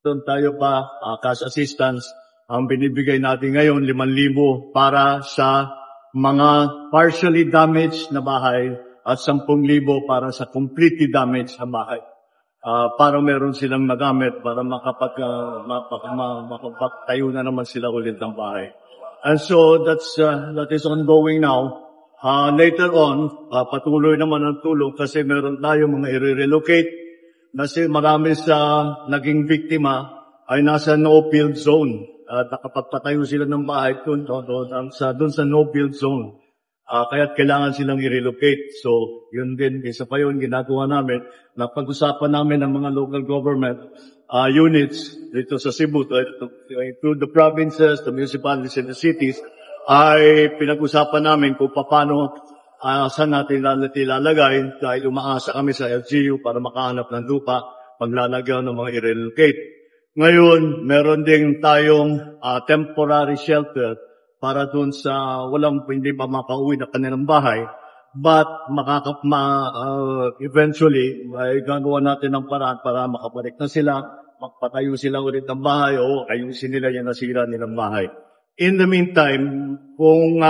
doon tayo pa, cash assistance. Ang binibigay natin ngayon, 5,000 para sa mga partially damaged na bahay at 10,000 para sa completely damaged na bahay. Para meron silang magamit para makapagtayo na naman sila ulit ng bahay. And so that is ongoing now. Later on, patuloy naman ang tulong kasi meron tayo mga i-relocate kasi marami sa naging biktima ay nasa no-build zone. Nakapagpatayo sila ng bahay doon sa no-build zone. Kaya't kailangan silang i-relocate. So, yun din, isa pa yun, ginagawa namin. Napag-usapan namin ng mga local government units dito sa Cebu, through the provinces, the municipalities, and the cities, ay pinag-usapan namin kung paano saan natin ilalagay dahil umaasa kami sa LGU para makahanap ng lupa, paglalagyan ng mga i-relocate. Ngayon, meron din tayong temporary shelter para doon sa hindi pa makauwi na kanilang bahay, but eventually, ay gagawa natin ng paraan para makabalik na sila, magpatayo sila ulit ng bahay o ayusin nila yung nasira nilang bahay. In the meantime, kung